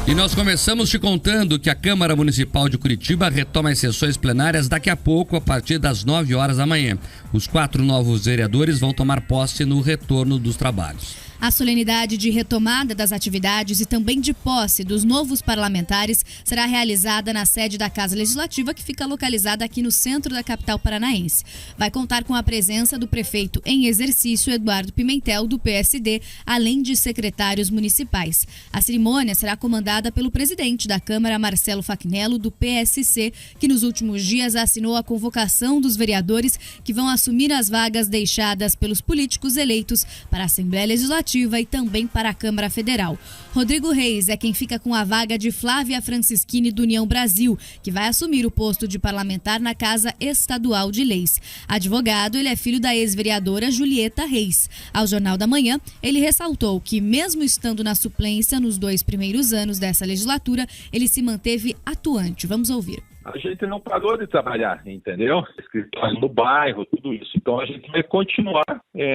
E nós começamos te contando que a Câmara Municipal de Curitiba retoma as sessões plenárias daqui a pouco, a partir das 9 horas da manhã. Os 4 novos vereadores vão tomar posse no retorno dos trabalhos. A solenidade de retomada das atividades e também de posse dos novos parlamentares será realizada na sede da Casa Legislativa, que fica localizada aqui no centro da capital paranaense. Vai contar com a presença do prefeito em exercício, Eduardo Pimentel, do PSD, além de secretários municipais. A cerimônia será comandada pelo presidente da Câmara, Marcelo Facnello, do PSC, que nos últimos dias assinou a convocação dos vereadores que vão assumir as vagas deixadas pelos políticos eleitos para a Assembleia Legislativa e também para a Câmara Federal. Rodrigo Reis é quem fica com a vaga de Flávia Francischini, do União Brasil, que vai assumir o posto de parlamentar na Casa Estadual de Leis. Advogado, ele é filho da ex-vereadora Julieta Reis. Ao Jornal da Manhã, ele ressaltou que, mesmo estando na suplência nos 2 primeiros anos dessa legislatura, ele se manteve atuante. Vamos ouvir. A gente não parou de trabalhar, entendeu? Escritório no bairro, tudo isso. Então a gente vai continuar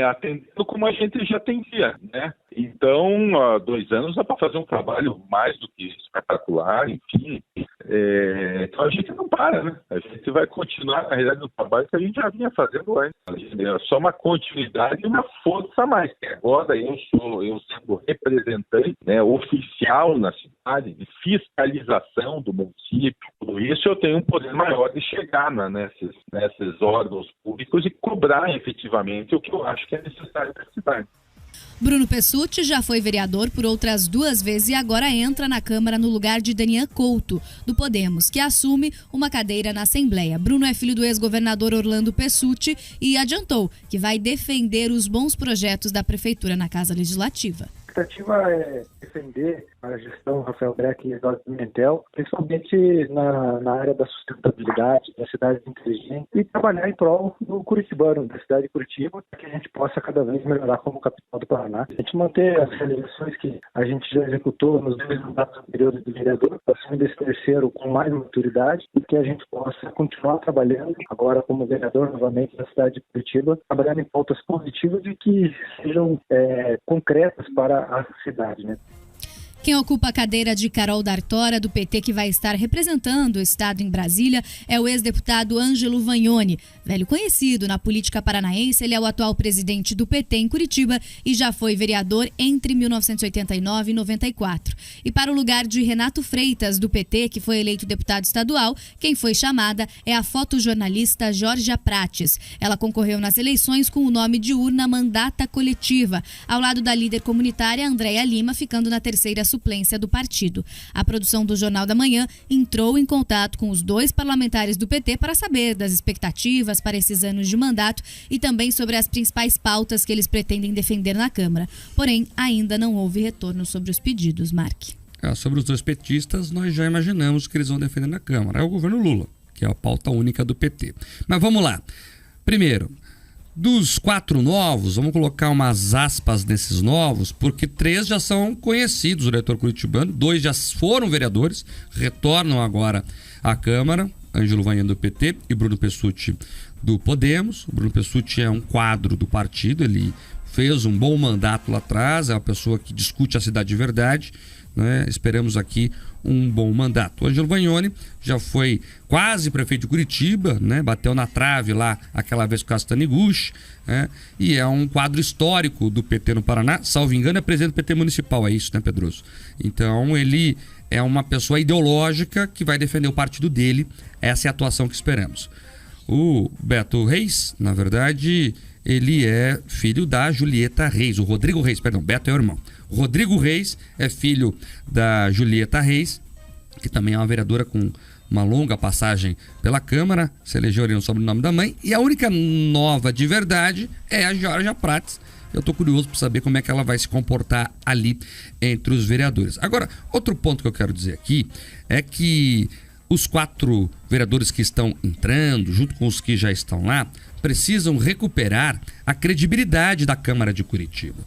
atendendo como a gente já atendia, né? Então, há 2 anos dá para fazer um trabalho mais do que espetacular, enfim. Então a gente não para, né? A gente vai continuar, na realidade, no trabalho que a gente já vinha fazendo antes. É só uma continuidade e uma força a mais. Agora eu sendo representante, né, oficial na cidade, de fiscalização do município, tudo isso, eu tenho um poder maior de chegar nesses órgãos públicos e cobrar efetivamente o que eu acho que é necessário para a cidade. Bruno Pessutti já foi vereador por outras 2 vezes e agora entra na Câmara no lugar de Daniel Couto, do Podemos, que assume uma cadeira na Assembleia. Bruno é filho do ex-governador Orlando Pessutti e adiantou que vai defender os bons projetos da Prefeitura na Casa Legislativa. A expectativa é defender a gestão Rafael Breck e Eduardo Pimentel, principalmente na área da sustentabilidade, da cidade inteligente, e trabalhar em prol do curitibano, da cidade de Curitiba, para que a gente possa cada vez melhorar como capital do Paraná. A gente manter as realizações que a gente já executou nos 2 mandatos anteriores do vereador, assumindo esse terceiro com mais maturidade, e que a gente possa continuar trabalhando, agora como vereador novamente na cidade de Curitiba, trabalhando em pautas positivas e que sejam concretas para a cidade, né? Quem ocupa a cadeira de Carol D'Artora, do PT, que vai estar representando o Estado em Brasília, é o ex-deputado Ângelo Vagnoni. Velho conhecido na política paranaense, ele é o atual presidente do PT em Curitiba e já foi vereador entre 1989 e 94. E para o lugar de Renato Freitas, do PT, que foi eleito deputado estadual, quem foi chamada é a fotojornalista Georgia Prates. Ela concorreu nas eleições com o nome de urna Mandata Coletiva, ao lado da líder comunitária Andréia Lima, ficando na terceira suplência do partido. A produção do Jornal da Manhã entrou em contato com os 2 parlamentares do PT para saber das expectativas para esses anos de mandato e também sobre as principais pautas que eles pretendem defender na Câmara. Porém, ainda não houve retorno sobre os pedidos, Mark. Sobre os 2 petistas, nós já imaginamos que eles vão defender na Câmara. É o governo Lula, que é a pauta única do PT. Mas vamos lá. Primeiro, dos 4 novos, vamos colocar umas aspas nesses novos, porque 3 já são conhecidos, o eleitor curitibano, 2 já foram vereadores, retornam agora à Câmara, Ângelo Vagnoni do PT e Bruno Pessutti do Podemos. O Bruno Pessutti é um quadro do partido, ele fez um bom mandato lá atrás, é uma pessoa que discute a cidade de verdade, né? Esperamos aqui um bom mandato. O Ângelo Vagnoni já foi quase prefeito de Curitiba, né? Bateu na trave lá aquela vez com o Castaniguchi, né? E é um quadro histórico do PT no Paraná, salvo engano é presidente do PT municipal, é isso, né, Pedroso? Então ele é uma pessoa ideológica que vai defender o partido dele, essa é a atuação que esperamos. O Beto Reis, na verdade, ele é filho da Julieta Reis, o Rodrigo Reis, perdão, Beto é o irmão. O Rodrigo Reis é filho da Julieta Reis, que também é uma vereadora com uma longa passagem pela Câmara, se elegeu ali no sobrenome da mãe, e a única nova de verdade é a Georgia Prates. Eu estou curioso para saber como é que ela vai se comportar ali entre os vereadores. Agora, outro ponto que eu quero dizer aqui é que os 4 vereadores que estão entrando, junto com os que já estão lá, precisam recuperar a credibilidade da Câmara de Curitiba,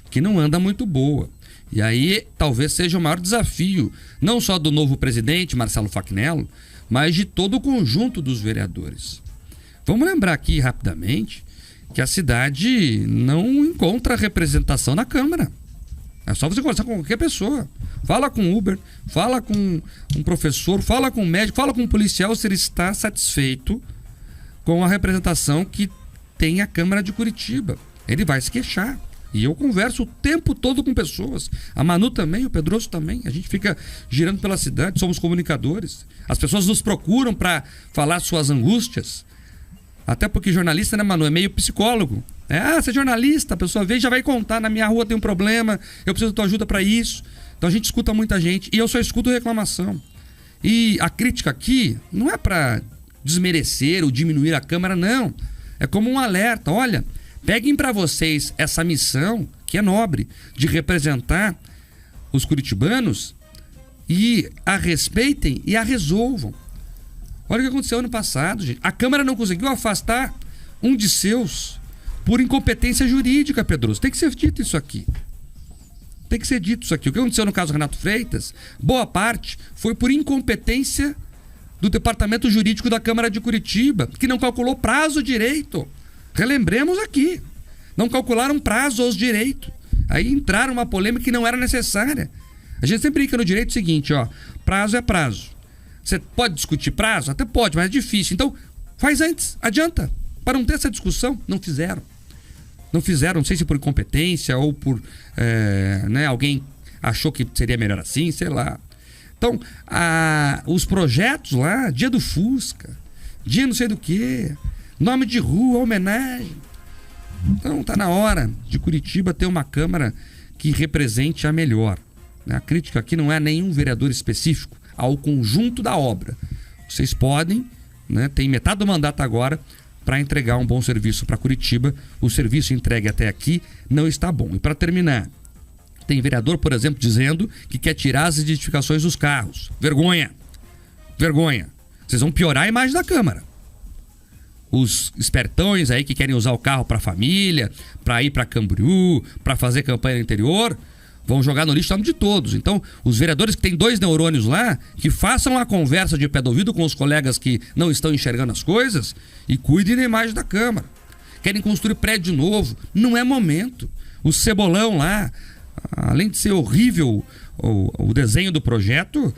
que não anda muito boa. E aí talvez seja o maior desafio, não só do novo presidente, Marcelo Facnello, mas de todo o conjunto dos vereadores. Vamos lembrar aqui rapidamente que a cidade não encontra representação na Câmara. É só você conversar com qualquer pessoa. Fala com Uber, fala com um professor, fala com um médico, fala com um policial se ele está satisfeito com a representação que tem a Câmara de Curitiba. Ele vai se queixar. E eu converso o tempo todo com pessoas. A Manu também, o Pedroso também. A gente fica girando pela cidade, somos comunicadores. As pessoas nos procuram para falar suas angústias. Até porque jornalista, né, Manu, é meio psicólogo. Você é jornalista, a pessoa vem e já vai contar, na minha rua tem um problema, eu preciso da tua ajuda para isso. Então a gente escuta muita gente e eu só escuto reclamação. E a crítica aqui não é para desmerecer ou diminuir a Câmara, não. É como um alerta. Olha, peguem para vocês essa missão, que é nobre, de representar os curitibanos e a respeitem e a resolvam. Olha o que aconteceu ano passado, gente. A Câmara não conseguiu afastar um de seus por incompetência jurídica, Pedroso. Tem que ser dito isso aqui. Tem que ser dito isso aqui. O que aconteceu no caso Renato Freitas, boa parte foi por incompetência do Departamento Jurídico da Câmara de Curitiba, que não calculou prazo direito. Relembremos aqui. Não calcularam prazo aos direitos. Aí entraram uma polêmica que não era necessária. A gente sempre brinca no direito o seguinte, ó. Prazo é prazo. Você pode discutir prazo? Até pode, mas é difícil. Então, faz antes. Adianta. Para não ter essa discussão, não fizeram. Não fizeram, não sei se por incompetência ou por alguém achou que seria melhor assim, sei lá. Então, os projetos lá, dia do Fusca, dia não sei do que, nome de rua, homenagem. Então, tá na hora de Curitiba ter uma Câmara que represente a melhor. A crítica aqui não é nenhum vereador específico, ao conjunto da obra. Vocês podem, tem metade do mandato agora, para entregar um bom serviço para Curitiba. O serviço entregue até aqui não está bom. E para terminar, tem vereador, por exemplo, dizendo que quer tirar as identificações dos carros. Vergonha. Vergonha. Vocês vão piorar a imagem da Câmara. Os espertões aí que querem usar o carro para a família, para ir para Camboriú, para fazer campanha no interior, vão jogar no lixo o nome de todos. Então, os vereadores que têm 2 neurônios lá, que façam a conversa de pé do ouvido com os colegas que não estão enxergando as coisas e cuidem da imagem da Câmara. Querem construir prédio novo. Não é momento. O Cebolão lá, além de ser horrível o desenho do projeto,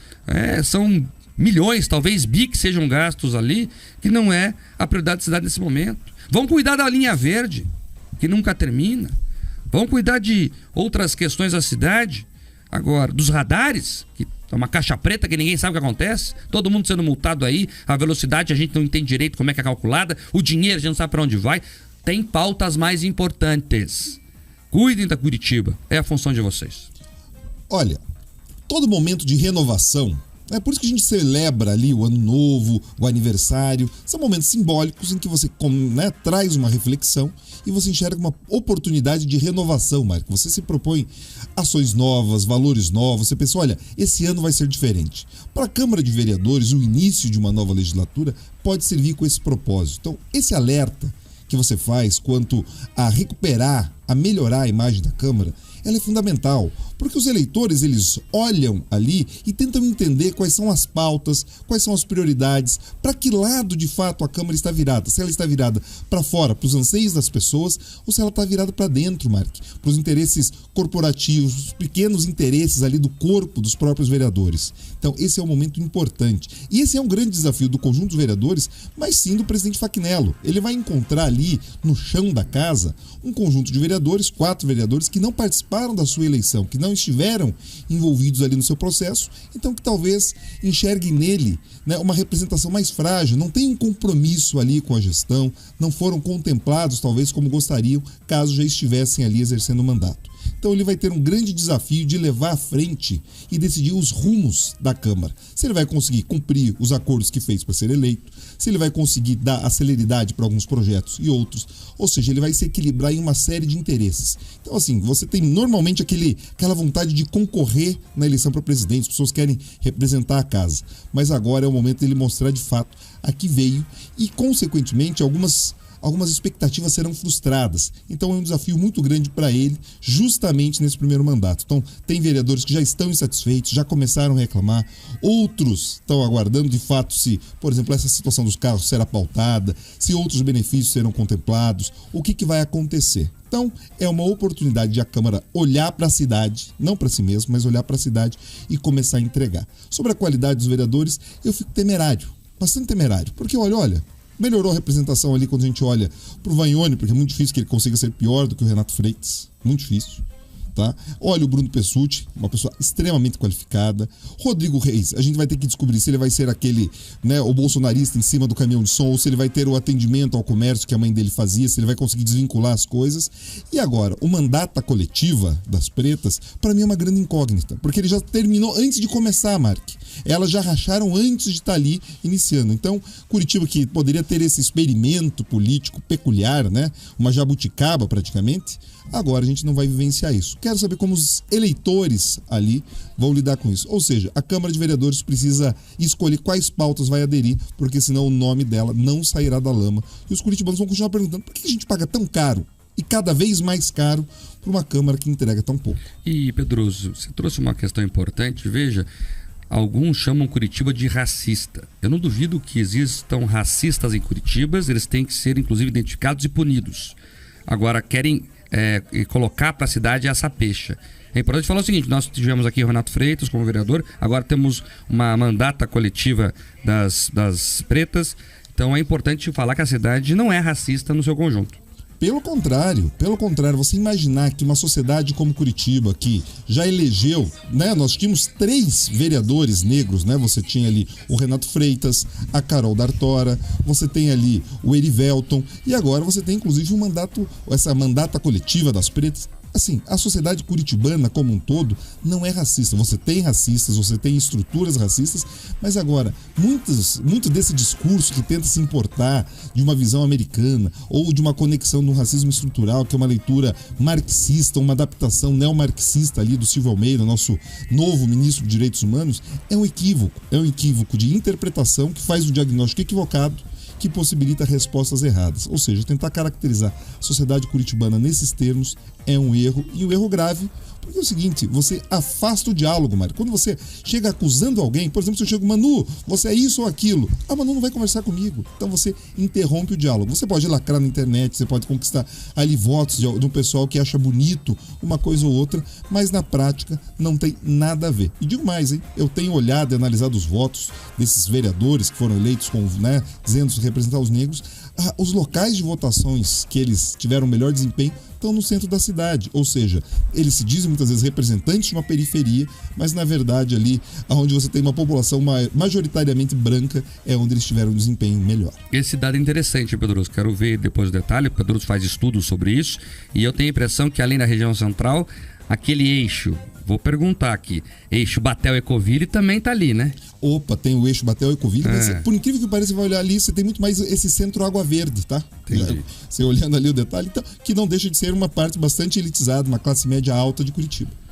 são milhões, talvez bi que sejam gastos ali, que não é a prioridade da cidade nesse momento. Vão cuidar da linha verde, que nunca termina. Vamos cuidar de outras questões da cidade. Agora, dos radares, que é uma caixa preta que ninguém sabe o que acontece. Todo mundo sendo multado aí. A velocidade a gente não entende direito como é que é calculada. O dinheiro a gente não sabe para onde vai. Tem pautas mais importantes. Cuidem da Curitiba. É a função de vocês. Olha, todo momento de renovação, é por isso que a gente celebra ali o ano novo, o aniversário. São momentos simbólicos em que você traz uma reflexão e você enxerga uma oportunidade de renovação, Marco. Você se propõe ações novas, valores novos. Você pensa, olha, esse ano vai ser diferente. Para a Câmara de Vereadores, o início de uma nova legislatura pode servir com esse propósito. Então, esse alerta que você faz quanto a recuperar, a melhorar a imagem da Câmara, ela é fundamental, porque os eleitores, eles olham ali e tentam entender quais são as pautas, quais são as prioridades, para que lado de fato a Câmara está virada. Se ela está virada para fora, para os anseios das pessoas, ou se ela está virada para dentro, Mark, para os interesses corporativos, os pequenos interesses ali do corpo dos próprios vereadores. Então esse é um momento importante. E esse é um grande desafio do conjunto dos vereadores, mas sim do presidente Fachinello. Ele vai encontrar ali, no chão da casa, um conjunto de vereadores, 4 vereadores, que não participaram da sua eleição, que não estiveram envolvidos ali no seu processo, então que talvez enxerguem nele uma representação mais frágil, não tem um compromisso ali com a gestão, não foram contemplados talvez como gostariam, caso já estivessem ali exercendo o mandato. Então ele vai ter um grande desafio de levar à frente e decidir os rumos da Câmara. Se ele vai conseguir cumprir os acordos que fez para ser eleito, se ele vai conseguir dar a celeridade para alguns projetos e outros, ou seja, ele vai se equilibrar em uma série de interesses. Então assim, você tem normalmente aquela vontade de concorrer na eleição para presidente, as pessoas querem representar a casa, mas agora é o momento dele mostrar de fato a que veio e consequentemente algumas algumas expectativas serão frustradas. Então é um desafio muito grande para ele, justamente nesse primeiro mandato. Então tem vereadores que já estão insatisfeitos, já começaram a reclamar, outros estão aguardando de fato se, por exemplo, essa situação dos carros será pautada, se outros benefícios serão contemplados, o que vai acontecer. Então, é uma oportunidade de a Câmara olhar para a cidade, não para si mesmo, mas olhar para a cidade e começar a entregar. Sobre a qualidade dos vereadores, eu fico temerário, bastante temerário, porque olha, melhorou a representação ali quando a gente olha para o Vanhone, porque é muito difícil que ele consiga ser pior do que o Renato Freitas, muito difícil. Tá? Olha o Bruno Pessutti, uma pessoa extremamente qualificada. Rodrigo Reis, a gente vai ter que descobrir se ele vai ser aquele, né, o bolsonarista em cima do caminhão de som, ou se ele vai ter o atendimento ao comércio que a mãe dele fazia, se ele vai conseguir desvincular as coisas. E agora, o mandato coletiva das pretas, para mim é uma grande incógnita, porque ele já terminou antes de começar, Mark. Elas já racharam antes de estar ali iniciando. Então, Curitiba, que poderia ter esse experimento político peculiar, né, uma jabuticaba praticamente, agora a gente não vai vivenciar isso. Quero saber como os eleitores ali vão lidar com isso. Ou seja, a Câmara de Vereadores precisa escolher quais pautas vai aderir, porque senão o nome dela não sairá da lama. E os curitibanos vão continuar perguntando por que a gente paga tão caro e cada vez mais caro para uma Câmara que entrega tão pouco. E, Pedroso, você trouxe uma questão importante. Veja, alguns chamam Curitiba de racista. Eu não duvido que existam racistas em Curitiba, eles têm que ser, inclusive, identificados e punidos. Agora, querem colocar para a cidade essa pecha. É importante falar o seguinte: nós tivemos aqui o Renato Freitas como vereador, agora temos uma mandata coletiva das pretas, então é importante falar que a cidade não é racista no seu conjunto. Pelo contrário, você imaginar que uma sociedade como Curitiba, que já elegeu, né, nós tínhamos 3 vereadores negros, né, você tinha ali o Renato Freitas, a Carol D'Artora, você tem ali o Erivelton, e agora você tem inclusive essa mandata coletiva das pretas. Assim, a sociedade curitibana como um todo não é racista. Você tem racistas, você tem estruturas racistas, mas agora, muito desse discurso que tenta se importar de uma visão americana ou de uma conexão no racismo estrutural, que é uma leitura marxista, uma adaptação neomarxista ali do Silvio Almeida, nosso novo ministro de Direitos Humanos, é um equívoco de interpretação que faz o diagnóstico equivocado, que possibilita respostas erradas. Ou seja, tentar caracterizar a sociedade curitibana nesses termos é um erro, e um erro grave, porque é o seguinte: você afasta o diálogo, Mário. Quando você chega acusando alguém, por exemplo, se eu chego, Manu, você é isso ou aquilo, a Manu não vai conversar comigo. Então você interrompe o diálogo. Você pode lacrar na internet, você pode conquistar ali votos de um pessoal que acha bonito uma coisa ou outra, mas na prática não tem nada a ver. E digo mais, hein? Eu tenho olhado e analisado os votos desses vereadores que foram eleitos com, né, dizendo representar os negros. Os locais de votações que eles tiveram melhor desempenho estão no centro da cidade, ou seja, eles se dizem muitas vezes representantes de uma periferia, mas na verdade ali onde você tem uma população majoritariamente branca é onde eles tiveram um desempenho melhor. Esse dado é interessante, Pedroso, quero ver depois o detalhe, porque o Pedroso faz estudos sobre isso, e eu tenho a impressão que além da região central, aquele eixo, vou perguntar aqui, eixo Batel-Ecoville também tá ali, né? Opa, tem o eixo Batel-Ecoville, mas por incrível que pareça, você vai olhar ali, você tem muito mais esse centro Água Verde, tá? Entendi. Você olhando ali o detalhe, então, que não deixa de ser uma parte bastante elitizada, uma classe média alta de Curitiba.